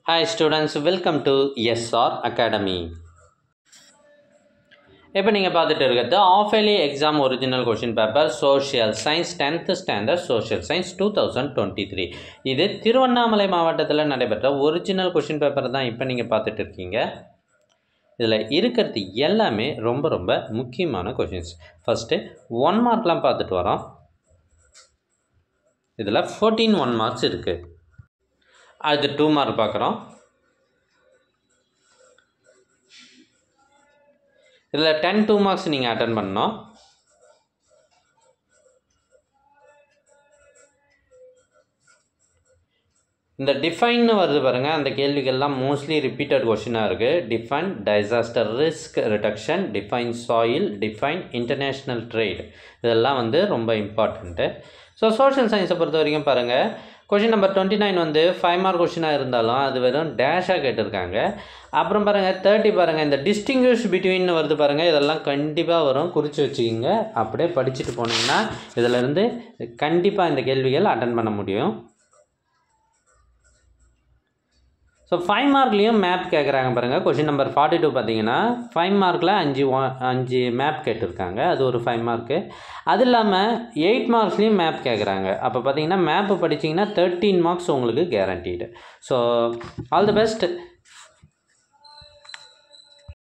Hi students, welcome to SR Academy. இப்போ நீங்கள் பார்த்துட்டு இருக்கிறது half yearly exam original question paper social science 10th standard social science 2023. இது திருவண்ணாமலை மாவட்டத்தில் நடைபெற்ற ஒரிஜினல் கொஷின் பேப்பர் தான் இப்போ நீங்கள் பார்த்துட்டு இருக்கீங்க. இதில் இருக்கிறது எல்லாமே ரொம்ப ரொம்ப முக்கியமான கொஷின்ஸ். ஃபஸ்ட்டு 1 மார்க்லாம் பார்த்துட்டு வரோம். இதில் 14 1 மார்க்ஸ் இருக்குது. அது 2 மார்க் பார்க்குறோம். இதில் 10 2 மார்க்ஸ் நீங்கள் அட்டன் பண்ணணும். இந்த டிஃபைன்னு வருது பாருங்கள், அந்த கேள்விகள்லாம் மோஸ்ட்லி ரிப்பீட்டட் கொஷினாக இருக்குது. Define disaster risk reduction, define soil, define international trade, இதெல்லாம் ரொம்ப இம்பார்ட்டண்ட்டு. ஸோ சோஷியல் சயின்ஸை பொறுத்த வரைக்கும் பாருங்கள், கொஷின் நம்பர் 29 5 மார்க் கொஷினாக இருந்தாலும் அது வெறும் டேஷாக கேட்டிருக்காங்க. அப்புறம் பாருங்கள் 30 பாருங்கள், இந்த டிஸ்டிங்விஷ் பிட்வீன் வருது பாருங்கள், இதெல்லாம் கண்டிப்பாக வரும், குறித்து வச்சுக்கிங்க. அப்படியே படிச்சுட்டு போனீங்கன்னா இதிலேருந்து கண்டிப்பாக இந்த கேள்விகள் அட்டன் பண்ண முடியும். ஸோ 5 மார்க்லேயும் மேப் கேட்குறாங்க பாருங்கள். கொஷின் நம்பர் 42 பார்த்தீங்கன்னா 5 மார்க்கில் 5 மேப் கேட்டிருக்காங்க, அது ஒரு 5 மார்க்கு. அது இல்லாமல் 8 மார்க்ஸ்லேயும் மேப் கேட்குறாங்க. அப்போ பார்த்தீங்கன்னா மேப்பு படிச்சிங்கன்னா 13 மார்க்ஸ் உங்களுக்கு guaranteed. So all the best.